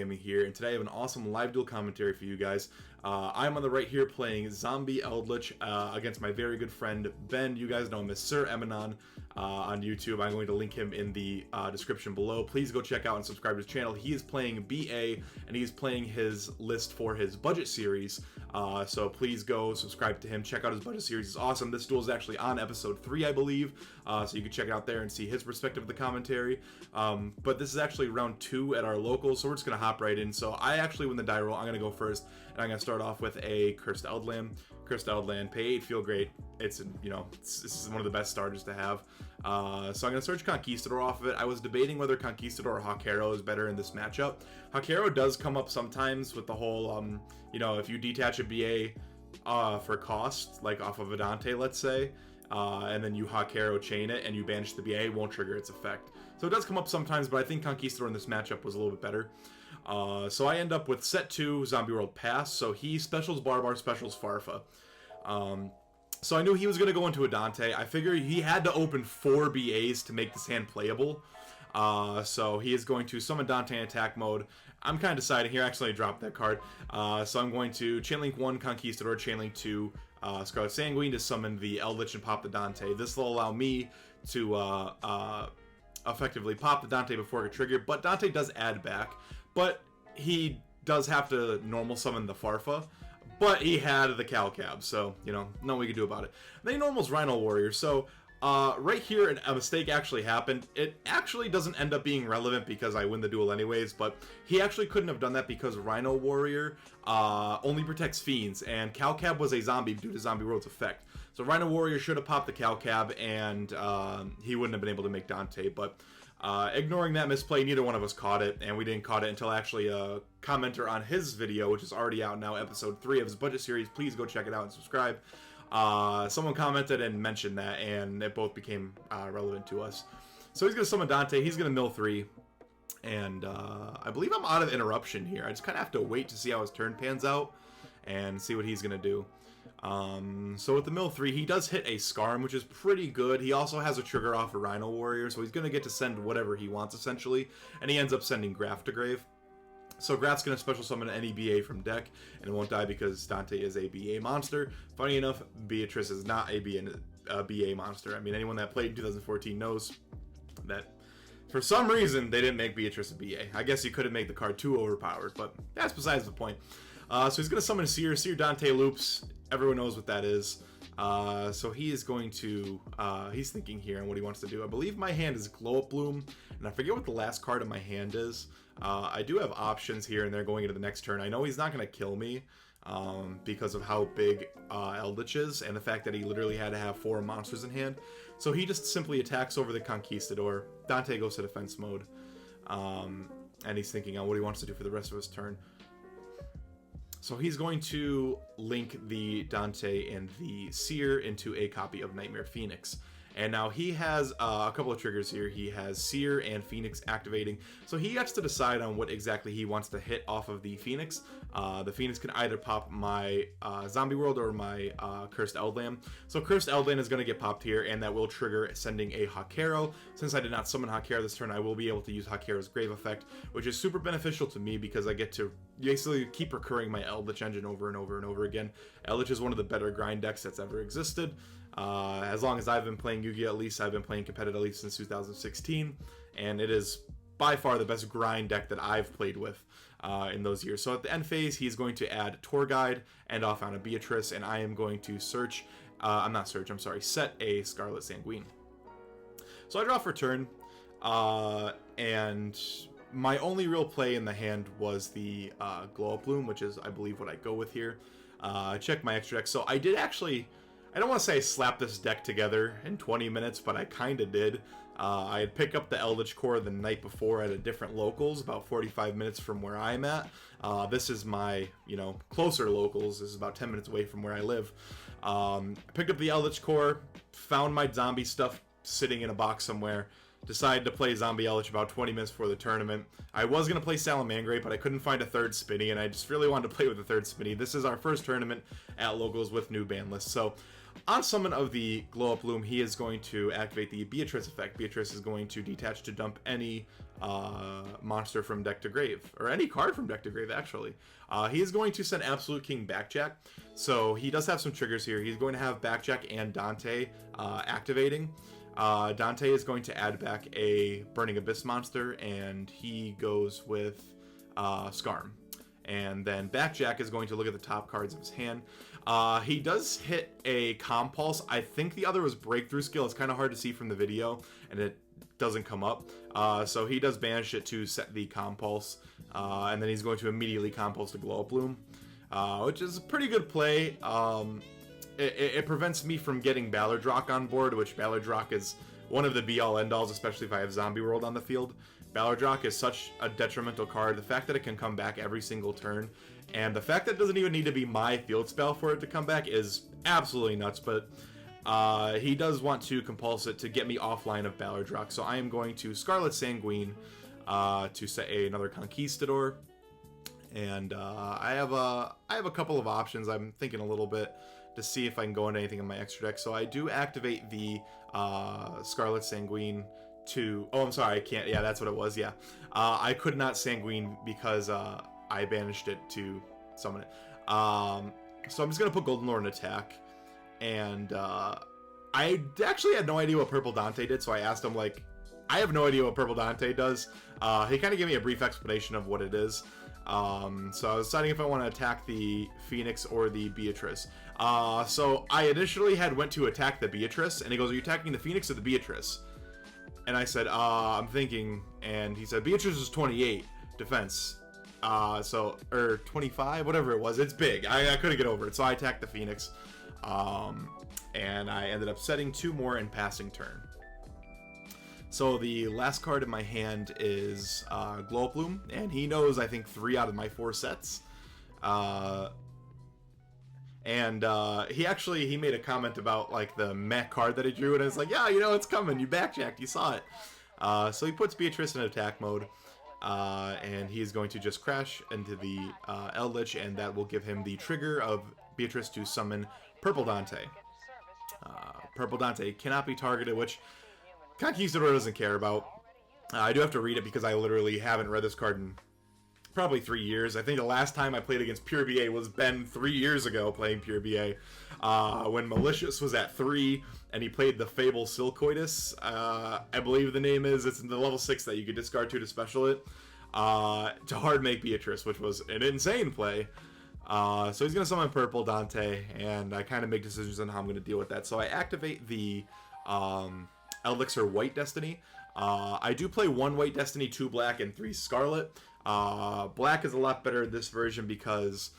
Here, and today I have an awesome live duel commentary for you guys. I'm on the right here playing Zombie Eldlich against my very good friend Ben. You guys know him as Sir Emanon on YouTube. I'm going to link him in the description below. Please go check out and subscribe to his channel. He is playing BA, and he's playing his list for his budget series. So please go subscribe to him. Check out his budget series. It's awesome. This duel is actually on episode 3, I believe. So you can check it out there and see his perspective of the commentary. But this is actually round 2 at our locals, so we're just going to hop right in. So I actually win the die roll. I'm going to go first, and I'm going to start off with a Cursed Eldland. Cursed Eldland, pay 8, feel great. It's, this is one of the best starters to have. So I'm going to search Conquistador off of it. I was debating whether Conquistador or Hawkero is better in this matchup. Hawkero does come up sometimes with the whole, if you detach a BA for cost, like off of a Dante, let's say, and then you Hawkero chain it and you banish the BA, it won't trigger its effect. So it does come up sometimes, but I think Conquistador in this matchup was a little bit better. So I end up with set 2, Zombie World Pass. So he specials Barbar, specials Farfa. So I knew he was going to go into a Dante. I figured he had to open 4 BAs to make this hand playable. So he is going to summon Dante in attack mode. I'm kind of deciding here. Actually, I dropped that card. So I'm going to Chainlink 1 Conquistador, Chainlink 2 Scarlet Sanguine to summon the Eldlich and pop the Dante. This will allow me to effectively pop the Dante before it trigger. But Dante does add back. But he does have to normal summon the Farfa. But he had the Calcab, so, nothing we can do about it. Then he normals Rhino Warrior, so right here a mistake actually happened. It actually doesn't end up being relevant because I win the duel anyways, but he actually couldn't have done that because Rhino Warrior only protects Fiends, and Calcab was a zombie due to Zombie World's effect. So Rhino Warrior should have popped the Calcab, and he wouldn't have been able to make Dante, but ignoring that misplay, neither one of us caught it, and we didn't caught it until actually a commenter on his video, which is already out now, episode 3 of his budget series. Please go check it out and subscribe. Someone commented and mentioned that, and it both became relevant to us. So he's going to summon Dante, he's going to mill 3, and I believe I'm out of interruption here. I just kind of have to wait to see how his turn pans out and see what he's going to do. So with the mill 3, he does hit a Scarm, which is pretty good. He also has a trigger off a Rhino Warrior, so he's going to get to send whatever he wants, essentially, and he ends up sending Graf to Grave. So Graf's going to special summon any BA from deck, and it won't die because Dante is a BA monster. Funny enough, Beatrice is not a BA monster. I mean, anyone that played in 2014 knows that for some reason they didn't make Beatrice a BA. I guess you couldn't make the card too overpowered, but that's besides the point. So he's going to summon a Seer. Seer Dante loops. Everyone knows what that is. So he is going to, he's thinking here on what he wants to do. I believe my hand is Glow Up Bloom, and I forget what the last card in my hand is. I do have options here and there going into the next turn. I know he's not going to kill me because of how big Eldlich is, and the fact that he literally had to have 4 monsters in hand. So he just simply attacks over the Conquistador. Dante goes to defense mode, and he's thinking on what he wants to do for the rest of his turn. So he's going to link the Dante and the Seer into a copy of Nightmare Phoenix. And now he has a couple of triggers here. He has Seer and Phoenix activating. So he gets to decide on what exactly he wants to hit off of the Phoenix. The Phoenix can either pop my Zombie World or my Cursed Eldland. So Cursed Eldland is going to get popped here, and that will trigger sending a Hawkero. Since I did not summon Hawkero this turn, I will be able to use Hawkero's Grave effect, which is super beneficial to me because I get to basically keep recurring my Eldlich engine over and over and over again. Eldlich is one of the better grind decks that's ever existed. As long as I've been playing Yu-Gi-Oh! At least I've been playing competitively since 2016, and it is by far the best grind deck that I've played with in those years. So at the end phase, he's going to add Tour Guide and off on a Beatrice, and I am going to set a Scarlet Sanguine. So I draw for turn, and my only real play in the hand was the Glow Up Bloom, which is, I believe, what I go with here. I checked my extra deck, so I did actually, I don't want to say I slapped this deck together in 20 minutes, but I kind of did. I had picked up the Eldlich core the night before at a different locals, about 45 minutes from where I'm at. This is my, closer locals. This is about 10 minutes away from where I live. I picked up the Eldlich core, found my zombie stuff sitting in a box somewhere, decided to play Zombie Eldlich about 20 minutes before the tournament. I was going to play Salamangreat, but I couldn't find a third Spinny, and I just really wanted to play with a third Spinny. This is our first tournament at locals with new ban lists. So On summon of the Glow Up Loom, he is going to activate the Beatrice effect. Beatrice is going to detach to dump any monster from deck to grave, or any card from deck to grave, actually. He is going to send Absolute King Backjack, so he does have some triggers here. He's going to have Backjack and Dante activating. Dante is going to add back a Burning Abyss monster, and he goes with Skarm. And then Backjack is going to look at the top cards of his hand. He does hit a Compulse. I think the other was Breakthrough Skill. It's kind of hard to see from the video, and it doesn't come up. So he does banish it to set the Compulse, and then he's going to immediately Compulse the Glow Up Loom, which is a pretty good play. It prevents me from getting Ballardrock on board, which Ballardrock is one of the be-all end-alls, especially if I have Zombie World on the field. Ballardrock is such a detrimental card. The fact that it can come back every single turn, and the fact that it doesn't even need to be my field spell for it to come back is absolutely nuts, but he does want to compulse it to get me offline of Ballardrock, so I am going to Scarlet Sanguine to set another Conquistador, and I have a couple of options. I'm thinking a little bit to see if I can go into anything in my extra deck, so I do activate the Scarlet Sanguine to... Oh, I'm sorry, I can't. Yeah, that's what it was, yeah. I could not Sanguine because I banished it to summon it. So I'm just going to put Golden Lord in attack. And I actually had no idea what Purple Dante did, so I asked him, like, I have no idea what Purple Dante does. He kind of gave me a brief explanation of what it is. So I was deciding if I want to attack the Phoenix or the Beatrice. So I initially went to attack the Beatrice, and he goes, "Are you attacking the Phoenix or the Beatrice?" And I said, I'm thinking, and he said, Beatrice is 28 defense. Or 25, whatever it was. It's big. I couldn't get over it, so I attacked the Phoenix. And I ended up setting 2 more and passing turn. So the last card in my hand is Glow Up Loom, and he knows, I think, 3 out of my 4 sets. He made a comment about, like, the meh card that he drew, and I was like, yeah, you know, it's coming. You backjacked. You saw it. So he puts Beatrice in attack mode, and he's going to just crash into the Eldlich, and that will give him the trigger of Beatrice to summon Purple Dante. Purple Dante cannot be targeted, which Conquistador doesn't care about. I do have to read it because I literally haven't read this card in probably 3 years. I think the last time I played against Pure BA was Ben 3 years ago playing Pure BA. When Malicious was at 3 and he played the Fable Silcoitus, I believe the name is. It's in the level 6 that you could discard to special it. To hard make Beatrice, which was an insane play. So he's going to summon Purple Dante, and I kind of make decisions on how I'm going to deal with that. So I activate the Elixir White Destiny. I do play 1 White Destiny, 2 Black, and 3 Scarlet. Black is a lot better in this version because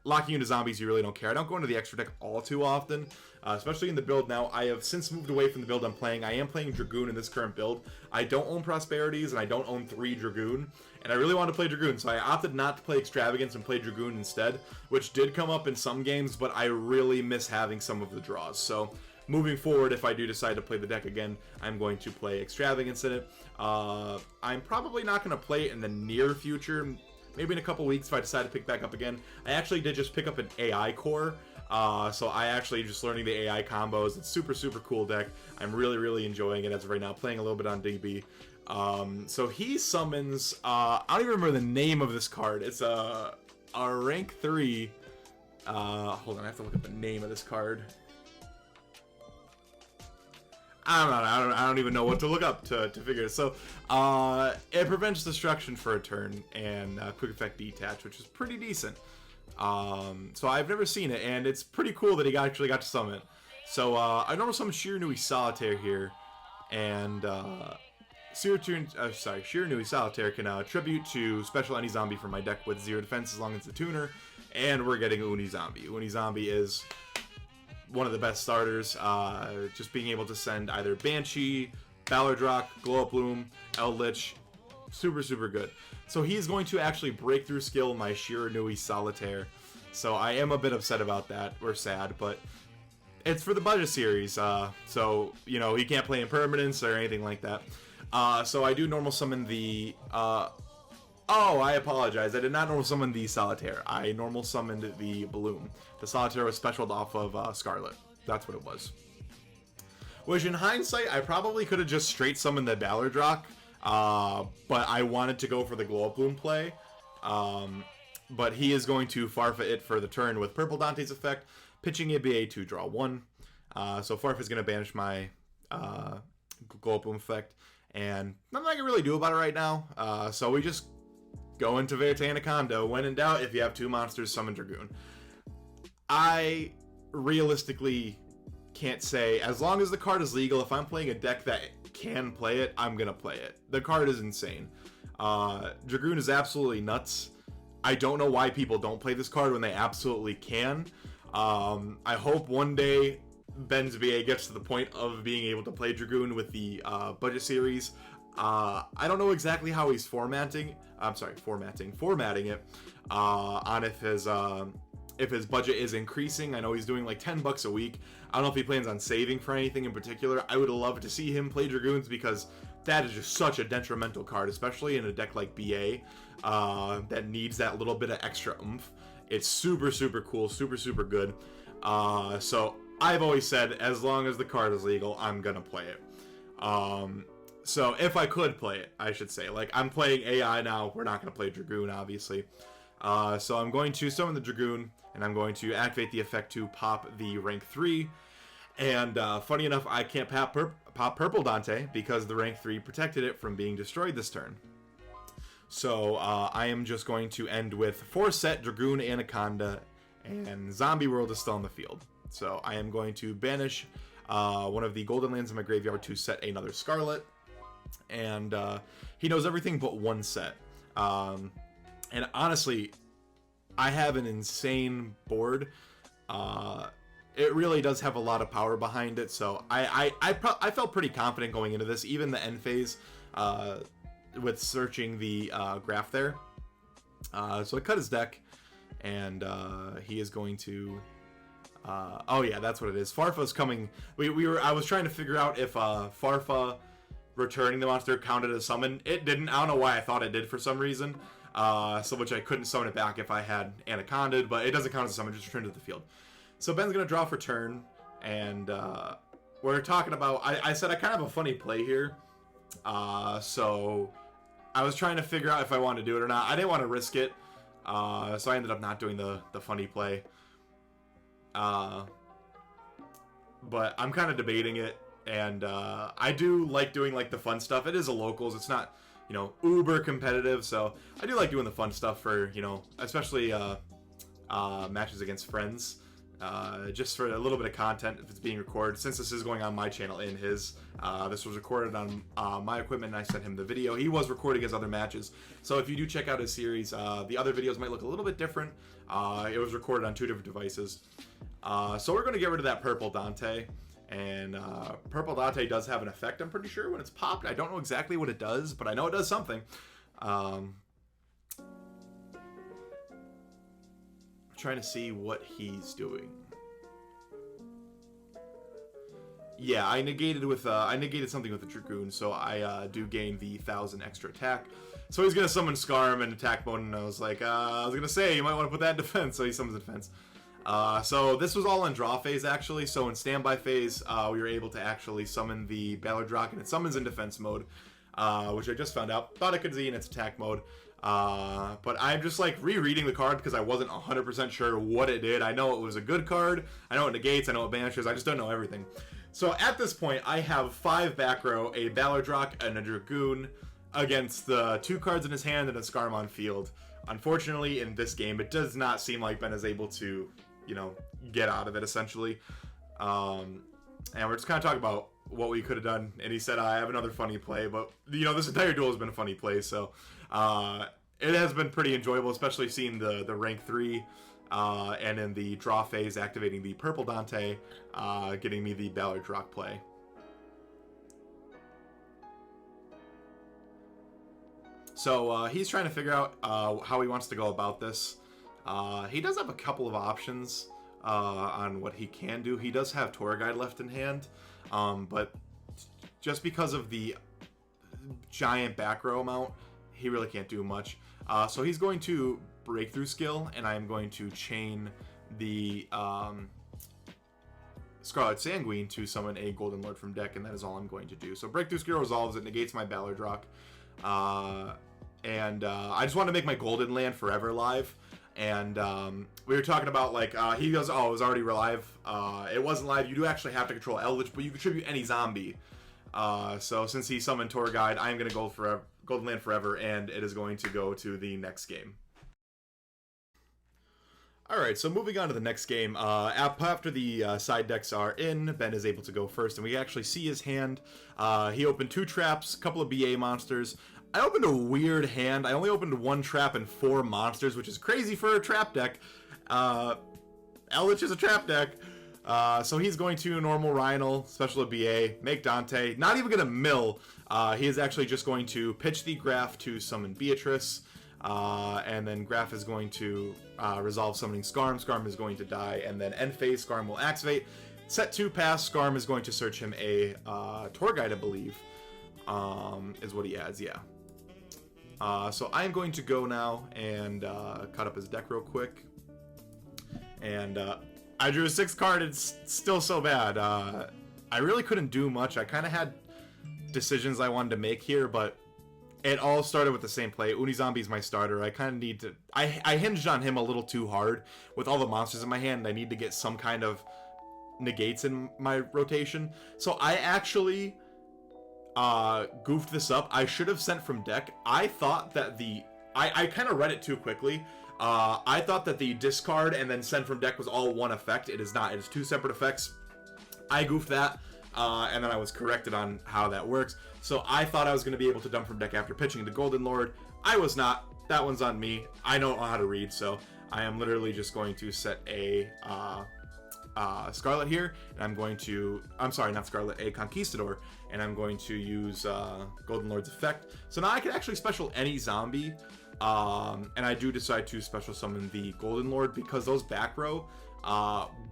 locking into zombies, you really don't care. I don't go into the extra deck all too often, especially in the build now. I have since moved away from the build I'm playing. I am playing Dragoon in this current build. I don't own Prosperities, and I don't own 3 Dragoon, and I really want to play Dragoon, so I opted not to play Extravagance and play Dragoon instead, which did come up in some games, but I really miss having some of the draws. So moving forward, if I do decide to play the deck again, I'm going to play Extravagance in it. I'm probably not going to play it in the near future. Maybe in a couple weeks if I decide to pick back up again. I actually did just pick up an AI core. So I actually just learning the AI combos. It's super, super cool deck. I'm really, really enjoying it as of right now. Playing a little bit on DB. So he summons... I don't even remember the name of this card. It's a rank 3... hold on, I have to look up the name of this card. I don't even know what to look up to figure it. So, it prevents destruction for a turn and quick effect detach, which is pretty decent. So I've never seen it, and it's pretty cool that he actually got to summon it. So I normally summon Shiranui Solitaire here, and Shiranui Solitaire can tribute to special any zombie from my deck with 0 defense as long as it's a tuner, and we're getting Uni Zombie. Uni Zombie is one of the best starters, just being able to send either Banshee, Ballardrock, Glow Up Loom, Eldlich, super, super good. So he's going to actually Breakthrough Skill my Shiranui Solitaire. So I am a bit upset about that, or sad, but it's for the budget series, so, you know, he can't play Impermanence or anything like that. So I do normal summon the, oh, I apologize. I did not normal summon the Solitaire. I normal summoned the Bloom. The Solitaire was specialed off of Scarlet. That's what it was. Which in hindsight, I probably could have just straight summoned the Ballardrock, but I wanted to go for the Glow Up Bloom play. But he is going to Farfa it for the turn with Purple Dante's effect, pitching a BA to draw 1. So Farfa is going to banish my Glow Up Bloom effect, and nothing I can really do about it right now. So we just go into Verte Anaconda. When in doubt, if you have 2 monsters, summon Dragoon. I realistically can't say, as long as the card is legal, if I'm playing a deck that can play it, I'm going to play it. The card is insane. Dragoon is absolutely nuts. I don't know why people don't play this card when they absolutely can. I hope one day Ben's VA gets to the point of being able to play Dragoon with the budget series. I don't know exactly how he's formatting it on if his budget is increasing. I know he's doing like $10 a week. I don't know if he plans on saving for anything in particular. I would love to see him play Dragoons because that is just such a detrimental card, especially in a deck like BA that needs that little bit of extra oomph. It's super, super cool, super, super good. So I've always said, as long as the card is legal, I'm going to play it. So if I could play it, I should say. Like, I'm playing AI now. We're not going to play Dragoon, obviously. So I'm going to summon the Dragoon, and I'm going to activate the effect to pop the rank 3. And funny enough, I can't pop Purple Dante because the rank 3 protected it from being destroyed this turn. So I am just going to end with 4 set Dragoon Anaconda, and Zombie World is still on the field. So I am going to banish one of the golden lands in my graveyard to set another Scarlet. And he knows everything but 1 set. And honestly, I have an insane board. It really does have a lot of power behind it, so I felt pretty confident going into this, even the end phase, with searching the graph there. So I cut his deck, and he is going to... oh yeah, that's what it is. Farfa's coming... I was trying to figure out if Farfa returning the monster counted as summon. It didn't. I don't know why I thought it did for some reason. Which I couldn't summon it back if I had Anaconda, but it doesn't count as a summon, just returned to the field. So Ben's going to draw for turn, and we're talking about... I said I kind of have a funny play here, so I was trying to figure out if I wanted to do it or not. I didn't want to risk it, so I ended up not doing the funny play. But I'm kind of debating it, and I do like doing like the fun stuff. It is a locals. It's not, uber competitive, so I do like doing the fun stuff for, especially matches against friends. Just for a little bit of content if it's being recorded, since this is going on my channel and his. This was recorded on my equipment, and I sent him the video. He was recording his other matches, so if you do check out his series, the other videos might look a little bit different. It was recorded on 2 different devices. So we're going to get rid of that Purple Dante, and Purple Dante does have an effect, I'm pretty sure, when it's popped. I don't know exactly what it does, but I know it does something. Trying to see what he's doing. Yeah, I negated something with the Dragoon, so I do gain the 1,000 extra attack. So he's gonna summon Scarm in attack mode, and I was like, I was gonna say you might want to put that in defense, so he summons in defense. So this was all in draw phase actually. So in standby phase, we were able to actually summon the Ballardrock, and it summons in defense mode, which I just found out. Thought I could see in its attack mode. But I'm just like rereading the card because I wasn't 100% sure what it did. I know it was a good card. I know it negates. I know it banishes. I just don't know everything. So at this point, I have 5 back row, a Ballardrock, and a Dragoon against the 2 cards in his hand and a Scarm on field. Unfortunately, in this game, it does not seem like Ben is able to, get out of it essentially. And we're just kind of talking about what we could have done. And he said, I have another funny play, but this entire duel has been a funny play. So, it has been pretty enjoyable, especially seeing the rank 3, and in the draw phase, activating the Purple Dante, getting me the Ballardrock play. So he's trying to figure out how he wants to go about this. He does have a couple of options on what he can do. He does have Tour Guide left in hand, but just because of the giant back row amount, he really can't do much. So he's going to Breakthrough skill, and I'm going to chain the Scarlet Sanguine to summon a Golden Lord from deck, and that is all I'm going to do. So Breakthrough Skill resolves, it negates my Ballardrock. I just want to make my Golden Land forever live. And we were talking about, like, he goes, oh, it was already live. It wasn't live. You do actually have to control Eldlich, but you contribute any zombie. So since he summoned Tour Guide, I'm going to go for Golden Land forever, and it is going to go to the next game. Alright, so moving on to the next game, after the side decks are in, Ben is able to go first, and we actually see his hand. He opened 2 traps, a couple of BA monsters. I opened a weird hand. I only opened 1 trap and 4 monsters, which is crazy for a trap deck. Eldlich is a trap deck. So he's going to normal Rhino, special BA, make Dante, not even going to mill. He is actually just going to pitch the Graph to summon Beatrice. And then Graph is going to resolve summoning Skarm. Skarm is going to die, and then end phase, Skarm will activate. Set 2 pass, Skarm is going to search him a Tour Guide, I believe, is what he adds, yeah. So I'm going to go now and cut up his deck real quick. And I drew a 6 card, it's still so bad. I really couldn't do much. I kind of had decisions I wanted to make here, but it all started with the same play. Unizombie is my starter. I kind of need to... I hinged on him a little too hard. With all the monsters in my hand, I need to get some kind of negates in my rotation. So I actually goofed this up. I should have sent from deck. I thought that the... I kind of read it too quickly. I thought that the discard and then send from deck was all one effect. It is not. It is 2 separate effects. I goofed that. And then I was corrected on how that works. So I thought I was going to be able to dump from deck after pitching the Golden Lord. I was not. That one's on me. I don't know how to read, so I am literally just going to set a Scarlet here, and I'm going to... I'm sorry, not Scarlet, a Conquistador, and I'm going to use Golden Lord's effect. So now I can actually special any zombie, and I do decide to special summon the Golden Lord because those back row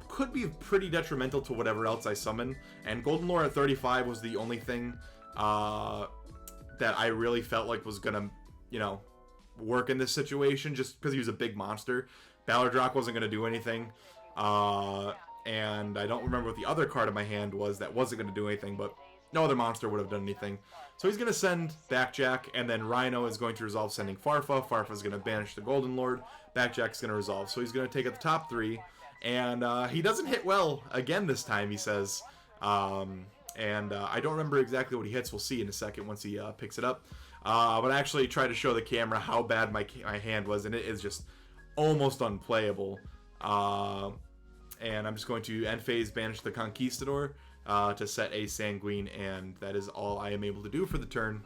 could be pretty detrimental to whatever else I summon, and Golden Lord at 35 was the only thing that I really felt like was gonna, you know, work in this situation, just because he was a big monster. Ballardrock wasn't gonna do anything, and I don't remember what the other card in my hand was that wasn't gonna do anything, but no other monster would have done anything. So he's gonna send Backjack, and then Rhino is going to resolve sending Farfa. Farfa's gonna banish the Golden Lord. Backjack's gonna resolve, so he's gonna take out the top 3. And he doesn't hit well again this time, he says. I don't remember exactly what he hits. We'll see in a second once he picks it up. But I actually tried to show the camera how bad my hand was, and it is just almost unplayable. And I'm just going to end phase banish the Conquistador to set a Sanguine, and that is all I am able to do for the turn.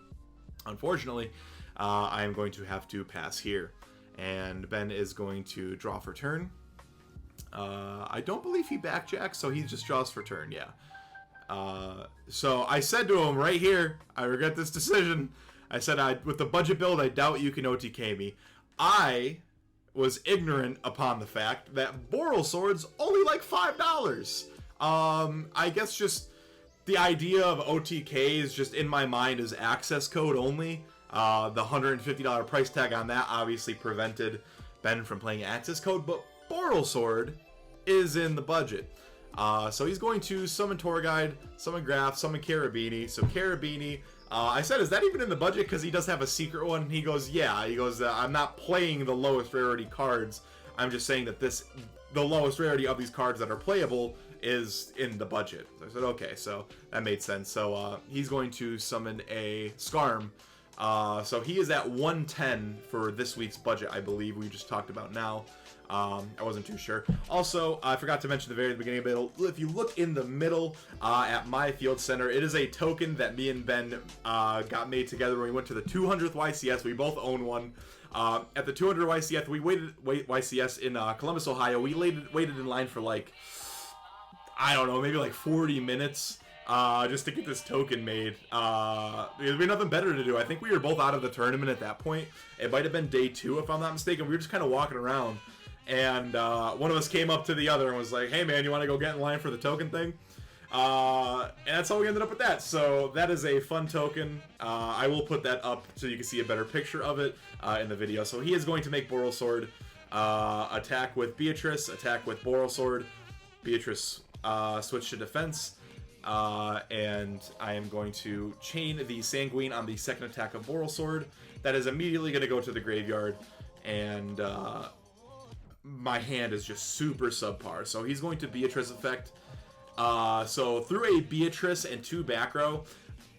Unfortunately, I am going to have to pass here. And Ben is going to draw for turn. I don't believe he backjacks, so he just draws for turn, yeah. So I said to him right here, I regret this decision. I said, with the budget build, I doubt you can OTK me. I was ignorant upon the fact that Boral Sword's only like $5. I guess just the idea of OTK is just in my mind as access code only. The $150 price tag on that obviously prevented Ben from playing access code, but Boral Sword is in the budget. So he's going to summon Tour Guide, summon Graph, summon Carabini. So Carabini, I said, is that even in the budget? Because he does have a secret one. He goes, yeah. He goes, I'm not playing the lowest rarity cards. I'm just saying that the lowest rarity of these cards that are playable is in the budget. So I said, okay, so that made sense. So he's going to summon a Skarm. So he is at 110 for this week's budget, I believe. We just talked about now. I wasn't too sure. Also, I forgot to mention at the very beginning of it, if you look in the middle at my field center, it is a token that me and Ben got made together when we went to the 200th YCS. We both own one. At the 200 YCS, we waited YCS in Columbus, Ohio. We waited in line for like, I don't know, maybe like 40 minutes just to get this token made. Because we had nothing better to do. I think we were both out of the tournament at that point. It might have been day 2, if I'm not mistaken. We were just kind of walking around. And one of us came up to the other and was like, hey man, you want to go get in line for the token thing? And that's how we ended up with that. So that is a fun token. I will put that up so you can see a better picture of it in the video. So he is going to make Boral Sword attack with Beatrice, attack with Boral Sword. Beatrice switch to defense. And I am going to chain the Sanguine on the second attack of Boral Sword. That is immediately going to go to the graveyard, and my hand is just super subpar. So he's going to Beatrice effect. So through a Beatrice and 2 back row,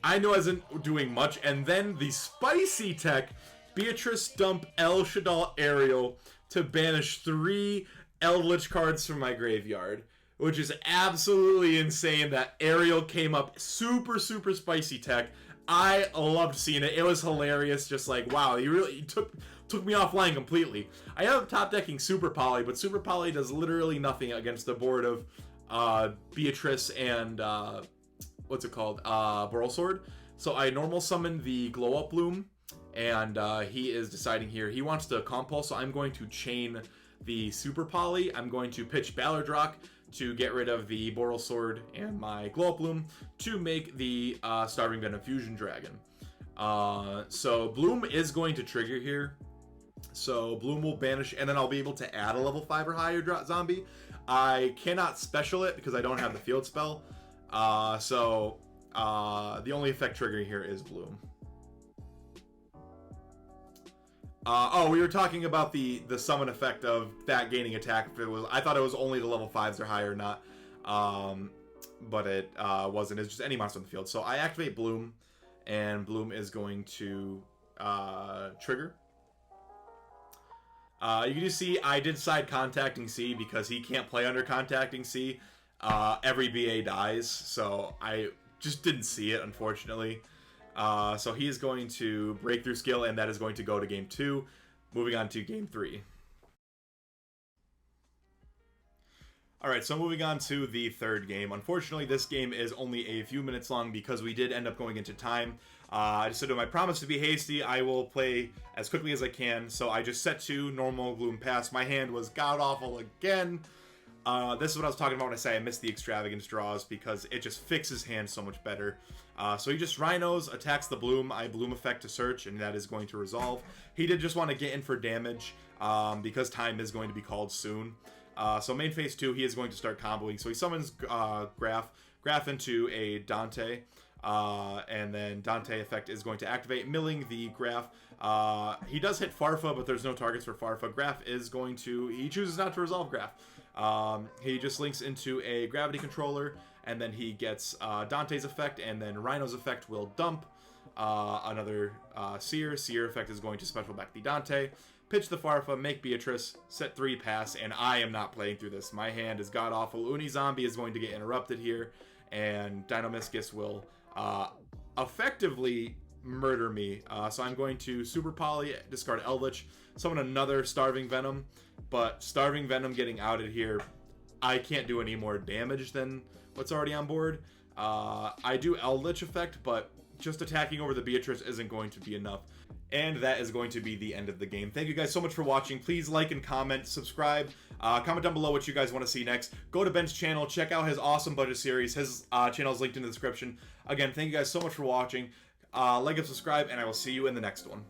I know I wasn't doing much, and then the spicy tech, Beatrice dump El Shadal Aerial to banish 3 Eldlich cards from my graveyard, which is absolutely insane. That Aerial came up super spicy tech. I loved seeing it. It was hilarious. Just like, wow, you took me offline completely. I have top decking Super Poly, but Super Poly does literally nothing against the board of Beatrice and what's it called? Boral Sword. So I normal summon the Glow Up Bloom, and he is deciding here. He wants to Compulse, so I'm going to chain the Super Poly. I'm going to pitch Ballard Rock to get rid of the Boral Sword and my Glow Up Bloom to make the Starving Venom Fusion Dragon. So Bloom is going to trigger here. So Bloom will banish, and then I'll be able to add a level 5 or higher zombie. I cannot special it because I don't have the field spell. So the only effect triggering here is Bloom. Oh, we were talking about the summon effect of that gaining attack. If it was, I thought it was only the level 5s or higher, not. But it wasn't. It's just any monster on the field. So I activate Bloom, and Bloom is going to trigger. You can just see I did side contacting C because he can't play under contacting C. Every BA dies, so I just didn't see it, unfortunately. So he is going to Breakthrough Skill, and that is going to go to game 2. Moving on to game 3. Alright, so moving on to the third game. Unfortunately, this game is only a few minutes long because we did end up going into time. I just said to my promise to be hasty, I will play as quickly as I can. So I just set to normal Gloom Pass. My hand was god-awful again. This is what I was talking about when I say I missed the extravagance draws, because it just fixes hand so much better. So he just Rhinos, attacks the Bloom. I Bloom effect to search, and that is going to resolve. He did just want to get in for damage because time is going to be called soon. So main phase 2, he is going to start comboing. So he summons Graph into a Dante. And then Dante effect is going to activate, milling the Graph. He does hit Farfa, but there's no targets for Farfa. Graph is going to... He chooses not to resolve Graph. He just links into a Gravity Controller, and then he gets Dante's effect, and then Rhino's effect will dump another Seer. Seer effect is going to special back the Dante. Pitch the Farfa, make Beatrice, set 3, pass, and I am not playing through this. My hand is god-awful. Uni Zombie is going to get interrupted here, and Dinomiscus will effectively murder me. So I'm going to Super Poly, discard Eldlich, summon another Starving Venom, but Starving Venom getting outed here, I can't do any more damage than what's already on board. I do Eldlich effect, but just attacking over the Beatrice isn't going to be enough. And that is going to be the end of the game. Thank you guys so much for watching. Please like and comment, subscribe, comment down below what you guys want to see next. Go to Ben's channel, check out his awesome budget series. His channel is linked in the description. Again, thank you guys so much for watching. Like and subscribe, and I will see you in the next one.